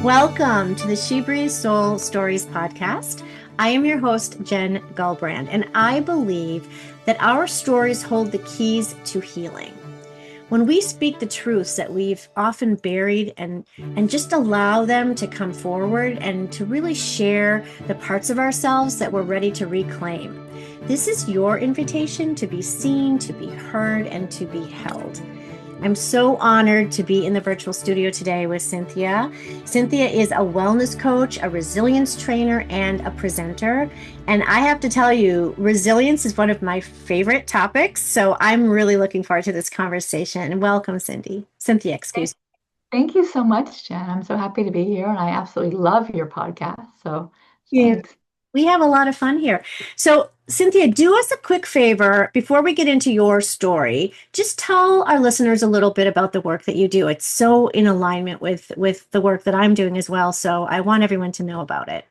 Welcome to the SheBreathes Soul Stories podcast. I am your host, Jenn Gulbrand, and I believe that our stories hold the keys to healing. When we speak the truths that we've often buried and just allow them to come forward and to really share the parts of ourselves that we're ready to reclaim. This is your invitation to be seen, to be heard, and to be held. I'm so honored to be in the virtual studio today with Cynthia. Cynthia is a wellness coach, a resilience trainer, and a presenter. And I have to tell you, resilience is one of my favorite topics. So I'm really looking forward to this conversation. And welcome, Cynthia, excuse me. Thank you so much, Jen. I'm so happy to be here, and I absolutely love your podcast. So Yeah. thanks. We have a lot of fun here. So, Cynthia, do us a quick favor before we get into your story. Just tell our listeners a little bit about the work that you do. It's so in alignment with the work that I'm doing as well. So, I want everyone to know about it.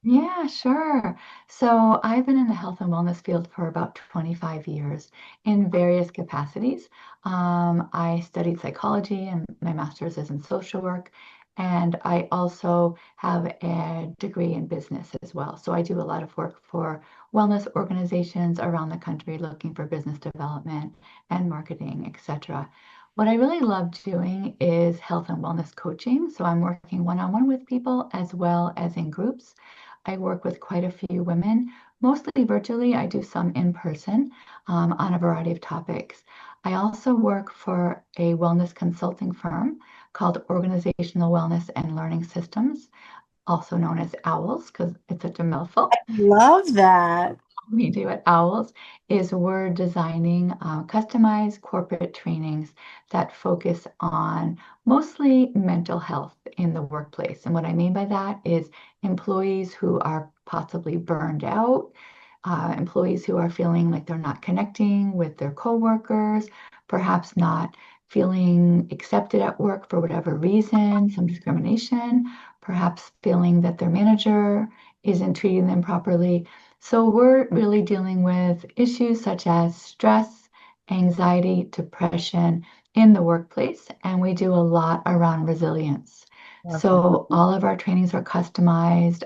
Yeah, sure. So I've been in the health and wellness field for about 25 years in various capacities. I studied psychology, and my master's is in social work. And I also have a degree in business as well. So I do a lot of work for wellness organizations around the country looking for business development and marketing, etc. What I really love doing is health and wellness coaching. So I'm working one-on-one with people as well as in groups. I work with quite a few women, mostly virtually. I do some in person on a variety of topics. I also work for a wellness consulting firm called Organizational Wellness and Learning Systems, also known as OWLS, because it's such a mouthful. Love that. We do at OWLS is we're designing customized corporate trainings that focus on mostly mental health in the workplace. And what I mean by that is employees who are possibly burned out, employees who are feeling like they're not connecting with their coworkers, perhaps not feeling accepted at work for whatever reason, some discrimination, perhaps feeling that their manager isn't treating them properly. So we're really dealing with issues such as stress, anxiety, depression in the workplace, and we do a lot around resilience. Love that. So all of our trainings are customized.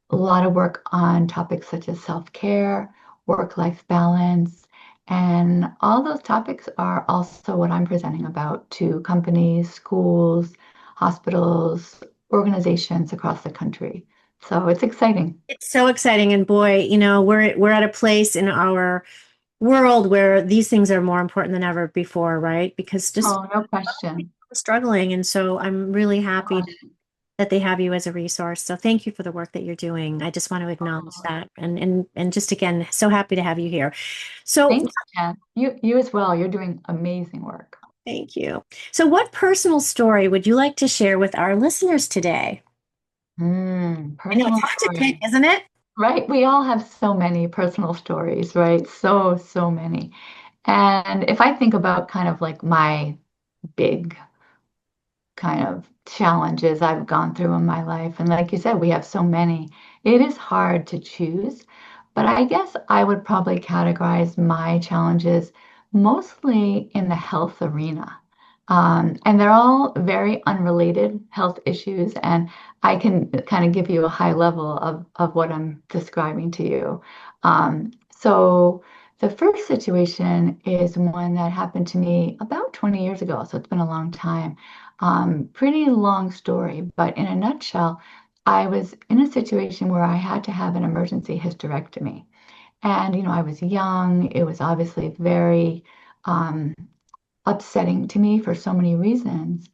A lot of work on topics such as self-care, work-life balance, and all those topics are also what I'm presenting about to companies, schools, hospitals, organizations across the country. So it's exciting. It's so exciting. And boy, we're at a place in our world where these things are more important than ever before, right? Because just Oh, no question. struggling. And so I'm really No happy question. that they have you as a resource. So thank you for the work that you're doing. I just want to acknowledge Oh, that. And just again, so happy to have you here. So thank you, Jen. You as well. You're doing amazing work. thank you. So what personal story would you like to share with our listeners today? I know it's Personal hard to pick, story. isn't it? Right? We all have so many personal stories, right? So many. And if I think about kind of like my big kind of challenges I've gone through in my life. And like you said, we have so many. It is hard to choose, but I guess I would probably categorize my challenges mostly in the health arena. And they're all very unrelated health issues. And I can kind of give you a high level of what I'm describing to you. So the first situation is one that happened to me about 20 years ago. So it's been a long time. Pretty long story, but in a nutshell, I was in a situation where I had to have an emergency hysterectomy. And, I was young. It was obviously very um, upsetting to me for so many reasons.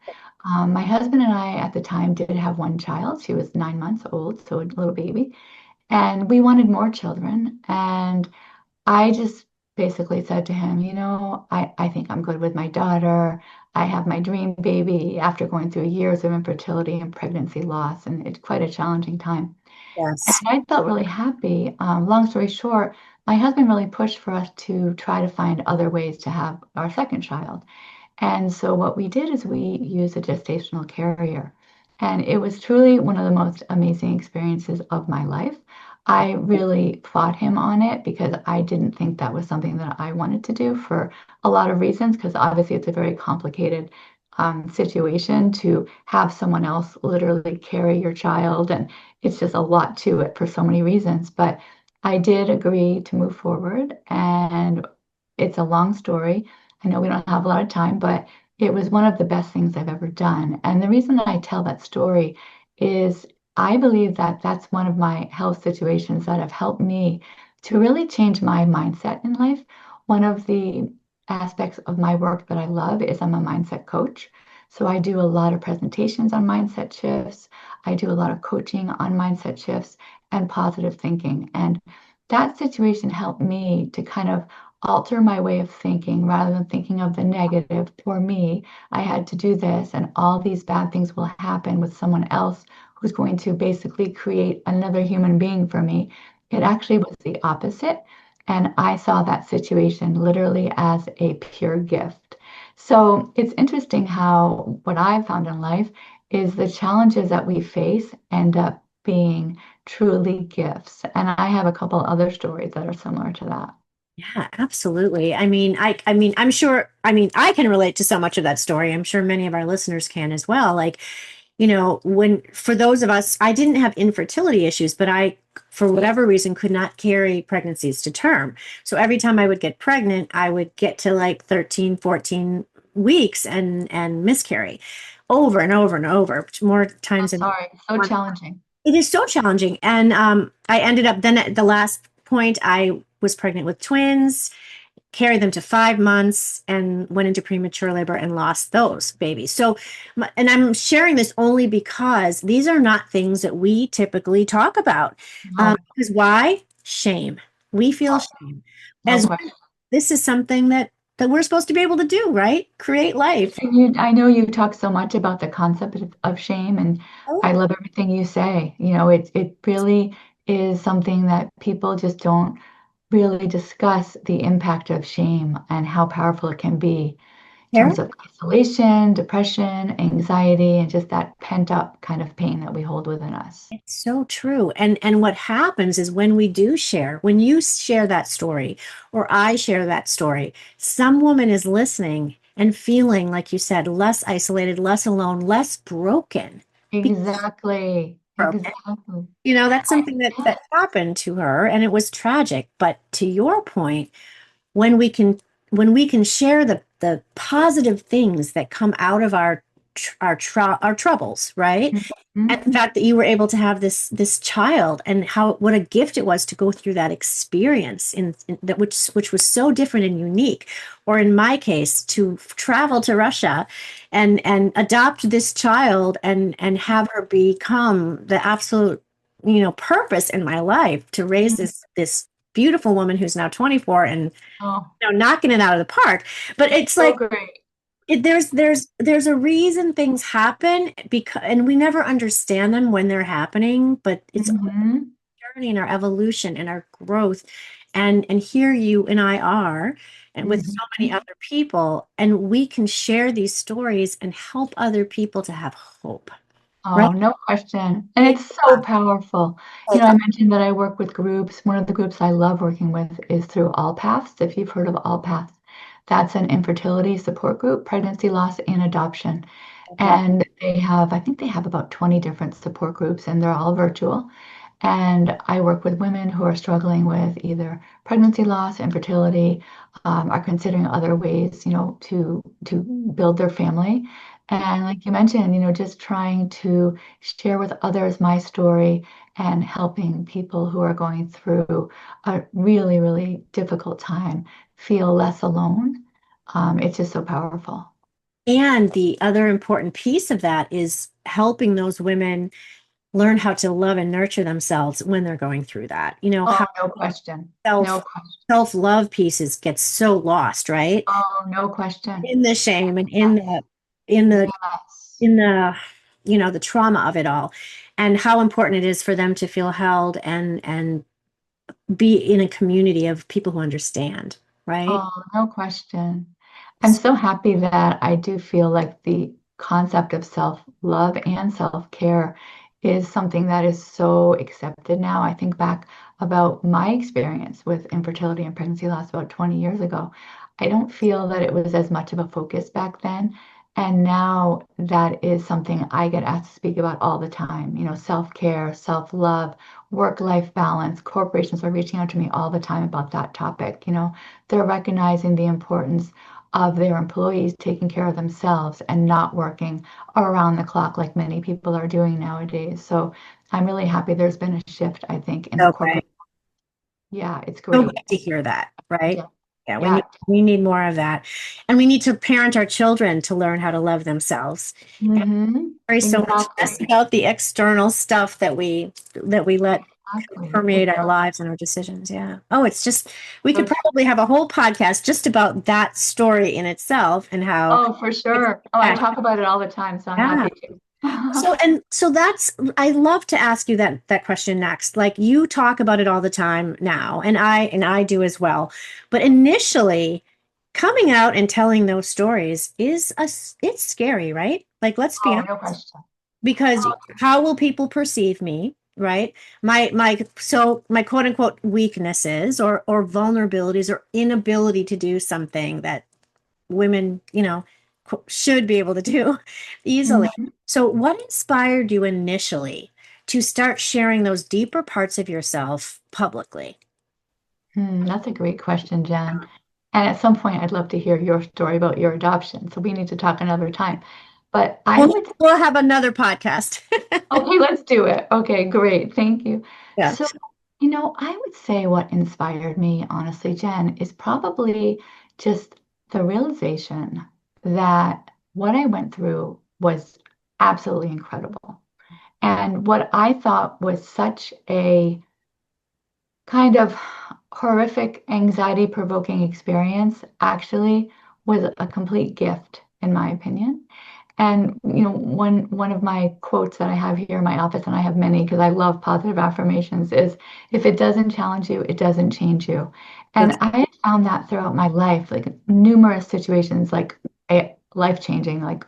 My husband and I at the time did have one child. She was 9 months old, so a little baby. And we wanted more children. And I just basically said to him, I think I'm good with my daughter. I have my dream baby after going through years of infertility and pregnancy loss, and it's quite a challenging time. And Yes. I felt really happy. Long story short, my husband really pushed for us to try to find other ways to have our second child. And so what we did is we used a gestational carrier. And it was truly one of the most amazing experiences of my life. I really fought him on it because I didn't think that was something that I wanted to do for a lot of reasons, because obviously it's a very complicated situation to have someone else literally carry your child. And it's just a lot to it for so many reasons. But I did agree to move forward, and it's a long story. I know we don't have a lot of time, but it was one of the best things I've ever done. And the reason I tell that story is I believe that that's one of my health situations that have helped me to really change my mindset in life. One of the aspects of my work that I love is I'm a mindset coach. So I do a lot of presentations on mindset shifts. I do a lot of coaching on mindset shifts and positive thinking. And that situation helped me to kind of alter my way of thinking rather than thinking of the negative. For me, I had to do this, and all these bad things will happen with someone else who's going to basically create another human being for me. It actually was the opposite. And I saw that situation literally as a pure gift. So it's interesting how what I've found in life is the challenges that we face end up being truly gifts. And I have a couple other stories that are similar to that. Yeah, absolutely. I mean, I'm sure, I mean, I can relate to so much of that story. I'm sure many of our listeners can as well. Like, when for those of us, I didn't have infertility issues, but I, for whatever reason, could not carry pregnancies to term. So every time I would get pregnant, I would get to like 13, 14 weeks and miscarry over and over and over, more I'm times than sorry, so one. challenging. It is so challenging. And I ended up then at the last point, I was pregnant with twins, carried them to 5 months, and went into premature labor and lost those babies. So, and I'm sharing this only because these are not things that we typically talk about. No, Because why? Shame. We feel shame. no As question. this is something that we're supposed to be able to do, right? Create life. And I know you talk so much about the concept of shame, and I Oh, love everything you say. It really is something that people just don't really discuss the impact of shame and how powerful it can be in Karen? terms of isolation, depression, anxiety, and just that pent up kind of pain that we hold within us. It's so true. And what happens is when we do share, when you share that story or I share that story, some woman is listening and feeling, like you said, less isolated, less alone, less broken. Be Exactly. broken. Exactly. That's something that happened to her and it was tragic. But to your point, when we can when we can share the positive things that come out of our troubles, right? And the Mhm. fact that you were able to have this child and how what a gift it was to go through that experience in that which was so different and unique. Or in my case, to travel to Russia and adopt this child and have her become the absolute purpose in my life to raise this beautiful woman who's now 24 and Oh, knocking it out of the park. But it's so like great. there's a reason things happen because and we never understand them when they're happening, but it's our Hmm. journey and our evolution and our growth. And here you and I are, and with so many Hmm. other people, and we can share these stories and help other people to have hope, right? Oh, no question. And Yeah. it's so powerful. I mentioned that I work with groups. One of the groups I love working with is through All Paths. If you've heard of All Paths, that's an infertility support group, pregnancy loss and adoption. And I think they have about 20 different support groups, and they're all virtual. And I work with women who are struggling with either pregnancy loss, infertility, are considering other ways, to build their family. And like you mentioned, just trying to share with others my story and helping people who are going through a really, really difficult time feel less alone. It's just so powerful. And the other important piece of that is helping those women learn how to love and nurture themselves when they're going through that. Oh, How no question. No self question. self-love pieces get so lost, right? Oh, no question. In the shame and in the Yes. in the the trauma of it all, and how important it is for them to feel held and be in a community of people who understand, right? Oh, no question. I'm so happy that I do feel like the concept of self-love and self-care is something that is so accepted now. I think back about my experience with infertility and pregnancy loss about 20 years ago. I don't feel that it was as much of a focus back then. And now that is something I get asked to speak about all the time. Self-care, self-love, work-life balance. Corporations are reaching out to me all the time about that topic. They're recognizing the importance of their employees taking care of themselves and not working around the clock like many people are doing nowadays. So I'm really happy there's been a shift, I think, in the Okay. corporate. Yeah, it's So good great. to hear that, right? Yeah. Yeah, Yeah. we need more of that. And we need to parent our children to learn how to love themselves. And Mm-hmm. worry so much less Exactly. about the external stuff that we let Exactly. permeate our Exactly. lives and our decisions. Yeah. Oh, it's just we So could probably have a whole podcast just about that story in itself and how Oh, for it's sure. Oh, I talk about it all the time, so I'm yeah. happy to. So that's I love to ask you that question next. Like you talk about it all the time now, and I do as well. But initially, coming out and telling those stories it's scary, right? Like let's be Oh, honest, no question. because how will people perceive me, right? My quote unquote weaknesses or vulnerabilities or inability to do something that women, should be able to do easily. Mhm. So, what inspired you initially to start sharing those deeper parts of yourself publicly? That's a great question, Jen. And at some point, I'd love to hear your story about your adoption. So we need to talk another time. But I We'll, would, we'll have another podcast. okay, let's do it. Okay, great. Thank you. Yeah. So, I would say what inspired me, honestly, Jen, is probably just the realization that what I went through was absolutely incredible. And what I thought was such a kind of horrific, anxiety provoking experience actually was a complete gift, in my opinion. And one of my quotes that I have here in my office, and I have many because I love positive affirmations, is if it doesn't challenge you, it doesn't change you. And That's I have found that throughout my life, like numerous situations, like life changing. Like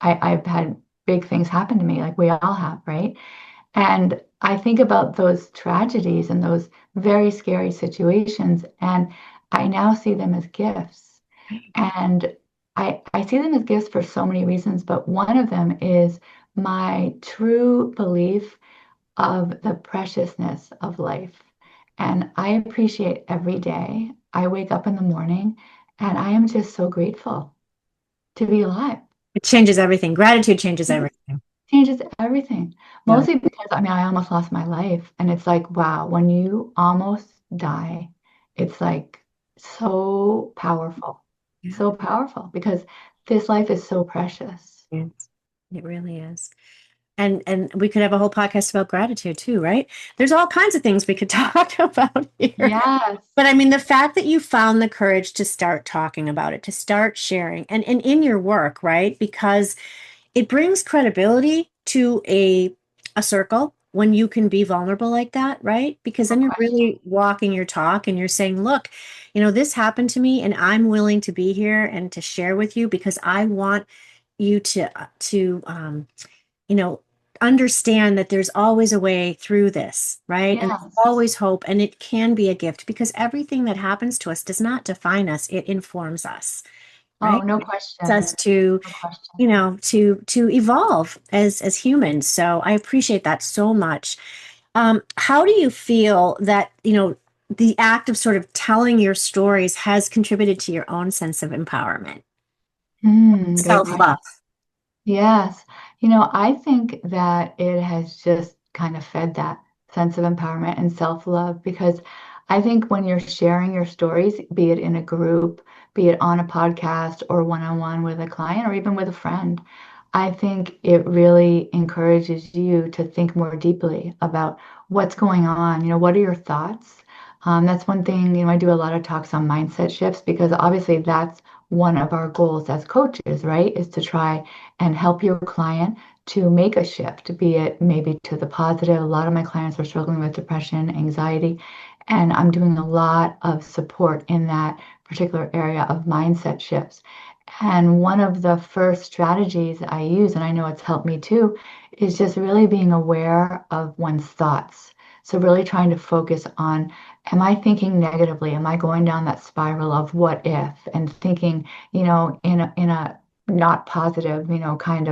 I've had big things happen to me, like we all have, right? And I think about those tragedies and those very scary situations, and I now see them as gifts. And I see them as gifts for so many reasons, but one of them is my true belief of the preciousness of life. And I appreciate every day I wake up in the morning and I am just so grateful to be alive. it changes everything. Gratitude changes everything. Changes everything. Yeah. Mostly because I almost lost my life. And it's like, wow, when you almost die, it's like so powerful. Yeah. So powerful because this life is so precious. Yes, it really is. And we could have a whole podcast about gratitude too, right? There's all kinds of things we could talk about here. Yes. But I mean, the fact that you found the courage to start talking about it, to start sharing, and in your work, right? Because it brings credibility to a circle when you can be vulnerable like that, right? Because No then you're question. really walking your talk and you're saying, look, this happened to me and I'm willing to be here and to share with you because I want you to you know, understand that there's always a way through this, right? And there's Yes. always hope, and it can be a gift because everything that happens to us does not define us, it informs us, Oh, right? no It's question. us to, No question. to evolve as humans. So I appreciate that so much. How do you feel that, the act of sort of telling your stories has contributed to your own sense of empowerment, Great self-love? question. Yes. I think that it has just kind of fed that sense of empowerment and self-love because I think when you're sharing your stories, be it in a group, be it on a podcast or one-on-one with a client or even with a friend, I think it really encourages you to think more deeply about what's going on. What are your thoughts? That's one thing, I do a lot of talks on mindset shifts because obviously that's one of our goals as coaches, right? Is to try and help your client to make a shift, be it maybe to the positive. A lot of my clients are struggling with depression, anxiety, and I'm doing a lot of support in that particular area of mindset shifts. And one of the first strategies I use, and I know it's helped me too, is just really being aware of one's thoughts. So really trying to focus on, am I thinking negatively? Am I going down that spiral of what if and thinking, in a not positive, kind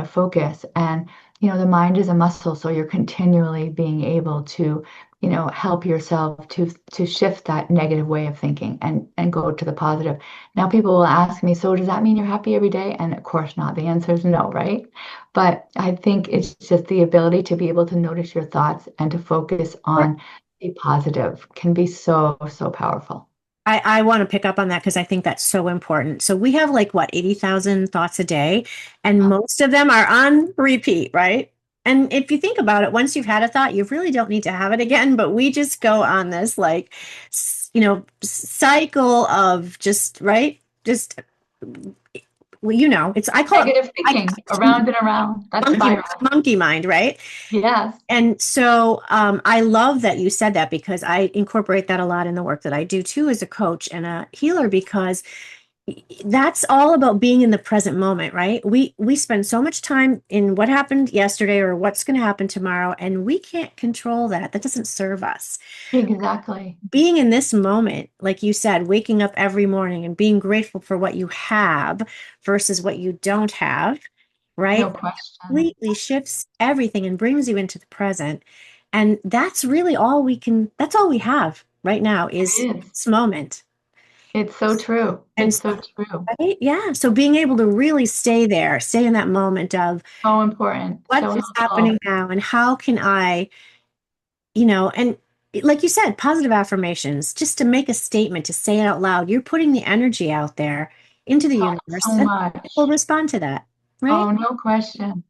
of focus. And, the mind is a muscle, so you're continually being able to, help yourself to shift that negative way of thinking and go to the positive. Now, people will ask me, so does that mean you're happy every day? And of course not. The answer is no, right? But I think it's just the ability to be able to notice your thoughts and to focus on the positive can be so, so powerful. I want to pick up on that because I think that's so important. So we have like what, 80,000 thoughts a day, and most of them are on repeat, right? And if you think about it, once you've had a thought, you really don't need to have it again. But we just go on this like, cycle of just, right? Just, well, I call Negative I thinking around and around, that monkey, spiral. monkey mind, right? Yes. And so I love that you said that because I incorporate that a lot in the work that I do too as a coach and a healer because that's all about being in the present moment, right? We spend so much time in what happened yesterday or what's going to happen tomorrow, and we can't control that. That doesn't serve us. Exactly. Being in this moment, like you said, waking up every morning and being grateful for what you have versus what you don't have, No right? question. Completely shifts everything and brings you into the present. And that's really that's all we have right now is It is. this moment. It's so true. And It's so, so true. right? Yeah. So being able to really stay there, stay in that moment of So important. what So is helpful. happening now and how can and like you said, positive affirmations, just to make a statement, to say it out loud, you're putting the energy out there into the universe So and people much. respond to that, right? Oh, no question.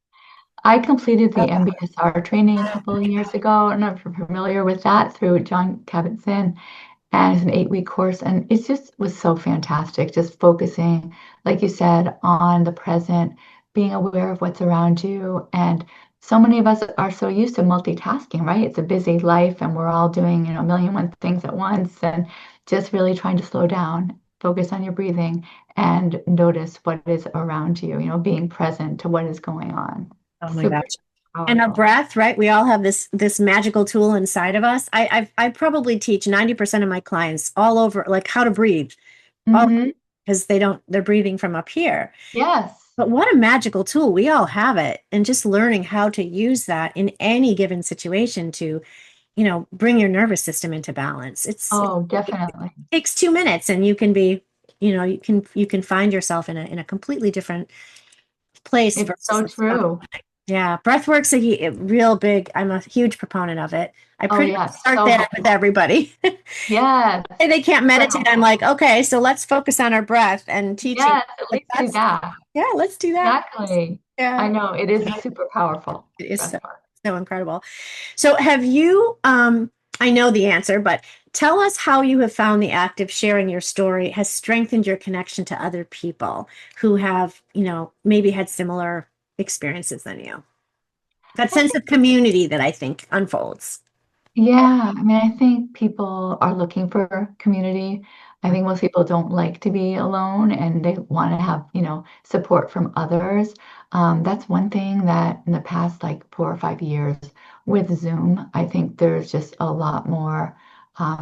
I completed the Love that. MBSR training a couple of years ago, and I'm familiar with that through John Kabat-Zinn. And it's an 8-week course, and it just was so fantastic. Just focusing, like you said, on the present, being aware of what's around you. And so many of us are so used to multitasking, right? It's a busy life, and we're all doing, a million one things at once, and just really trying to slow down, focus on your breathing, and notice what is around you, being present to what is going on. Oh my gosh. Super And our powerful. breath, right? We all have this magical tool inside of us. I probably teach 90% of my clients all over like how to breathe, all Hmm. because they're breathing from up here. Yes. But what a magical tool. We all have it. And just learning how to use that in any given situation to, bring your nervous system into balance. It Oh, definitely. takes 2 minutes and you can be, you can find yourself in a completely different place It's versus so the stuff. true. Yeah, breath work's a real big. I'm a huge proponent of it. I Oh, pretty yeah, much start so there with helpful. everybody. Yes, Say they can't super meditate. I'm helpful. like, okay, so let's focus on our breath and teaching. Yes, at Like least do that's that. yeah, let's do that. Exactly. I Yeah, know it is super powerful. it is so Breath work. so incredible. So have you? I know the answer, but tell us how you have found the act of sharing your story has strengthened your connection to other people who have, maybe had similar experiences than you. That I sense think, of community that I think unfolds. yeah, I mean, I think people are looking for community. I think most people don't like to be alone and they want to have, support from others. That's one thing that in the past, like 4 or 5 years with Zoom, I think there's just a lot more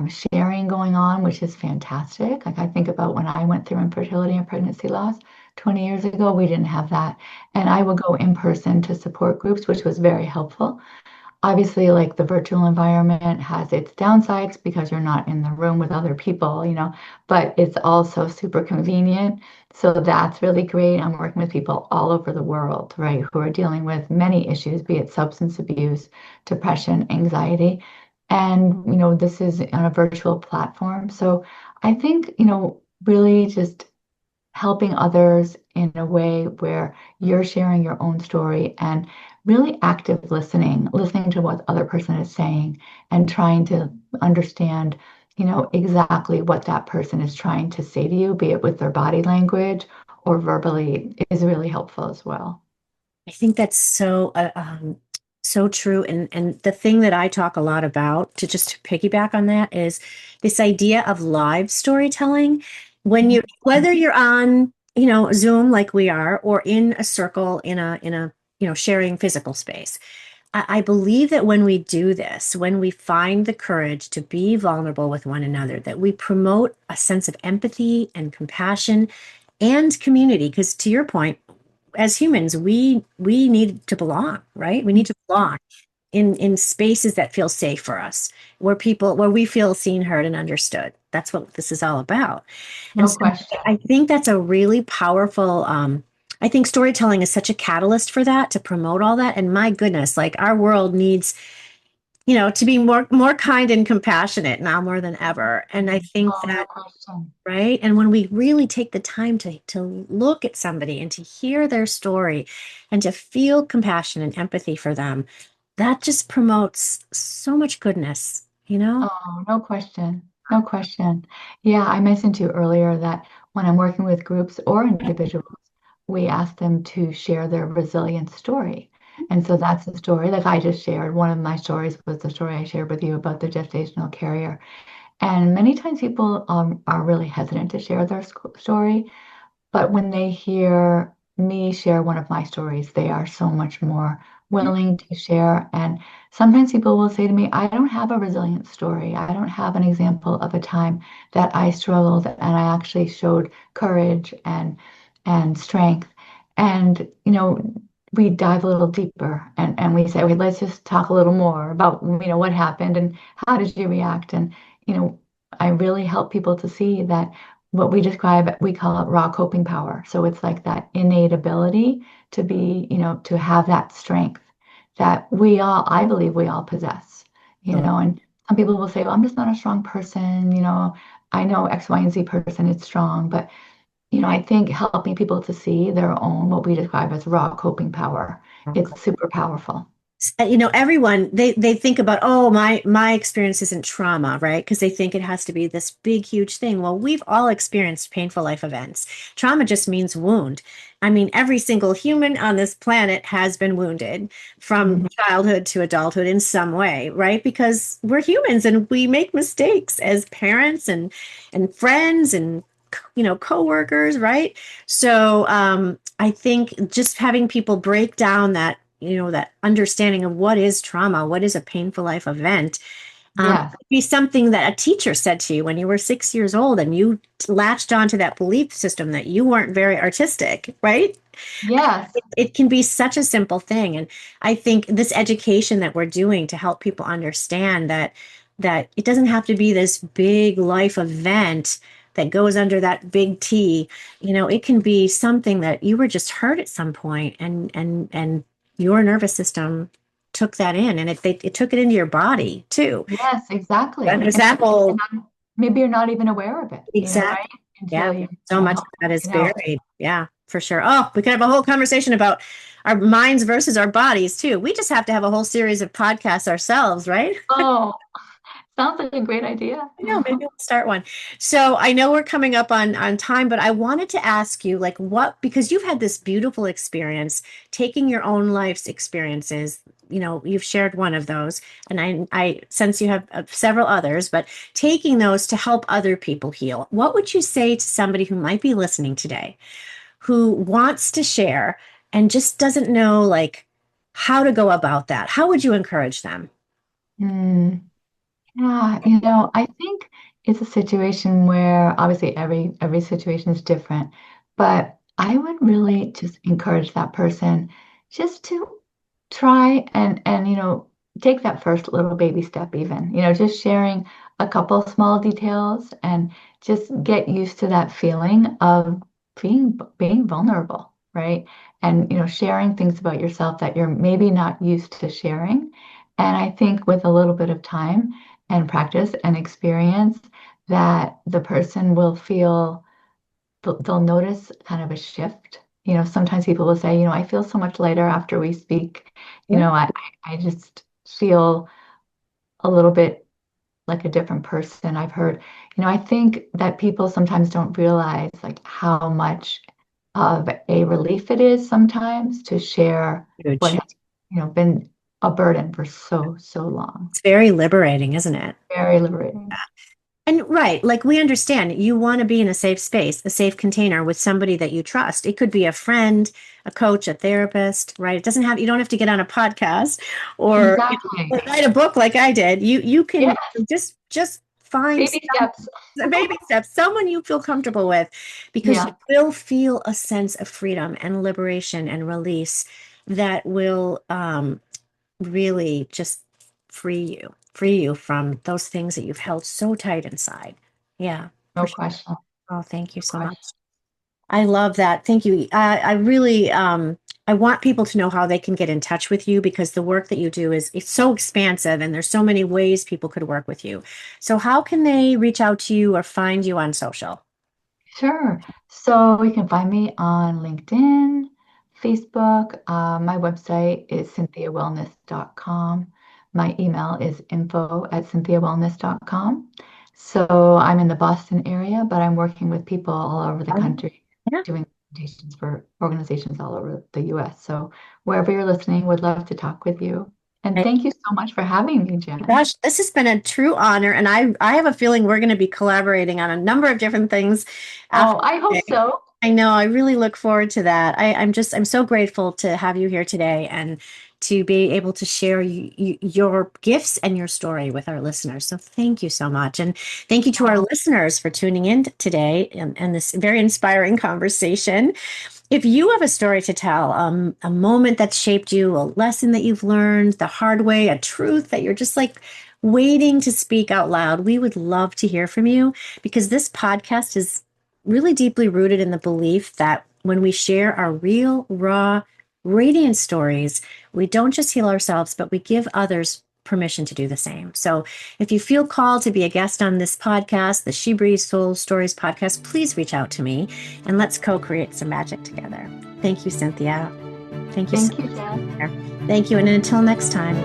sharing going on, which is fantastic. Like I think about when I went through infertility and pregnancy loss 20 years ago, we didn't have that. And I would go in person to support groups, which was very helpful. Obviously, like the virtual environment has its downsides because you're not in the room with other people, but it's also super convenient. So that's really great. I'm working with people all over the world, right, who are dealing with many issues, be it substance abuse, depression, anxiety. And, this is on a virtual platform. So I think, really just helping others in a way where you're sharing your own story and really active listening to what the other person is saying and trying to understand, exactly what that person is trying to say to you, be it with their body language or verbally, is really helpful as well. I think that's so true. And the thing that I talk a lot about to piggyback on that is this idea of live storytelling. Whether you're on, Zoom like we are, or in a circle in a sharing physical space, I believe that when we do this, when we find the courage to be vulnerable with one another, that we promote a sense of empathy and compassion and community. Because to your point, as humans, we need to belong, right? We need to belong in spaces that feel safe for us, where we feel seen, heard, and understood. That's what this is all about. And No so question. I think that's a really powerful, I think storytelling is such a catalyst for that, to promote all that. And my goodness, like our world needs, to be more kind and compassionate now more than ever. And I think Oh, no that, question. right? And when we really take the time to look at somebody and to hear their story and to feel compassion and empathy for them, that just promotes so much goodness, you know? Oh, no question. No question. Yeah, I mentioned to you earlier that when I'm working with groups or individuals, we ask them to share their resilience story. And so that's the story, like I just shared. One of my stories was the story I shared with you about the gestational carrier. And many times people are really hesitant to share their story. But when they hear me share one of my stories, they are so much more willing to share. And sometimes people will say to me, I don't have a resilient story. I don't have an example of a time that I struggled and I actually showed courage and strength. And, we dive a little deeper and we say, okay, let's just talk a little more about, what happened and how did you react? And, I really help people to see that what we describe, we call it raw coping power. So it's like that innate ability to be, to have that strength that I believe we all possess, and some people will say, well, I'm just not a strong person, I know X, Y, and Z person is strong, but, I think helping people to see their own, what we describe as raw coping power, it's super powerful. Everyone, they think about, oh, my experience isn't trauma, right? Because they think it has to be this big huge thing. Well, we've all experienced painful life events. Trauma just means wound. I mean, every single human on this planet has been wounded from Mhm. childhood to adulthood in some way, right? Because we're humans and we make mistakes as parents and friends and coworkers, right? So I think just having people break down that understanding of what is trauma, what is a painful life event, Yes, be something that a teacher said to you when you were 6 years old and you latched onto that belief system that you weren't very artistic, right? yes, It can be such a simple thing. And I think this education that we're doing to help people understand that it doesn't have to be this big life event that goes under that big T. It can be something that you were just hurt at some point and your nervous system took that in, and it took it into your body too. yes, And exactly. there's And that whole maybe you're not even aware of it, right? exact Until yeah, you, so much of help that is it out. buried. Yeah, for sure. Oh, we could have a whole conversation about our minds versus our bodies too. We just have to have a whole series of podcasts ourselves, right? Oh, sounds like a great idea. I know, maybe we'll start one. So I know we're coming up on time, but I wanted to ask you, like, what, because you've had this beautiful experience taking your own life's experiences. You've shared one of those, and I sense you have several others, but taking those to help other people heal. What would you say to somebody who might be listening today, who wants to share and just doesn't know, like, how to go about that? How would you encourage them? Hmm. Yeah, I think it's a situation where obviously every situation is different, but I would really just encourage that person just to try and take that first little baby step even, just sharing a couple small details and just get used to that feeling of being vulnerable, right? And sharing things about yourself that you're maybe not used to sharing. And I think with a little bit of time and practice and experience that the person will feel they'll notice kind of a shift. Sometimes people will say, I feel so much lighter after we speak. Yeah. I just feel a little bit like a different person. I've heard, I think that people sometimes don't realize like how much of a relief it is sometimes to share what Huge. has, been a burden for so, so long. It's very liberating, isn't it? Very liberating. And right, like we understand you want to be in a safe space, a safe container with somebody that you trust. It could be a friend, a coach, a therapist, right? You don't have to get on a podcast or Exactly. write a book like I did. You Yeah. can just find Baby steps. baby steps, someone you feel comfortable with, because you Yeah, will feel a sense of freedom and liberation and release that will really just free you from those things that you've held so tight inside. Yeah, for no sure. question. Oh, thank you No so much. question. I love that. Thank you. I really, I want people to know how they can get in touch with you, because the work that you do is it's so expansive and there's so many ways people could work with you. So how can they reach out to you or find you on social? Sure. So you can find me on LinkedIn, Facebook. My website is cynthiawellness.com. My email is info@cynthiawellness.com. So I'm in the Boston area, but I'm working with people all over the country, Yeah. doing presentations for organizations all over the US. So wherever you're listening, would love to talk with you. And thank you so much for having me, Jen. Gosh, this has been a true honor, and I have a feeling we're going to be collaborating on a number of different things after Oh, I hope today. so. I know. I really look forward to that. I'm so grateful to have you here today and to be able to share your gifts and your story with our listeners. So thank you so much, and thank you to our listeners for tuning in today and this very inspiring conversation. If you have a story to tell, a moment that shaped you, a lesson that you've learned the hard way, a truth that you're just like waiting to speak out loud, we would love to hear from you, because this podcast is really deeply rooted in the belief that when we share our real, raw, radiant stories, we don't just heal ourselves, but we give others permission to do the same. So if you feel called to be a guest on this podcast, the SheBreathes Soul Stories podcast, please reach out to me and let's co-create some magic together. Thank you, Cynthia. Thank you so Thank you, Jen. much. Thank you. And until next time.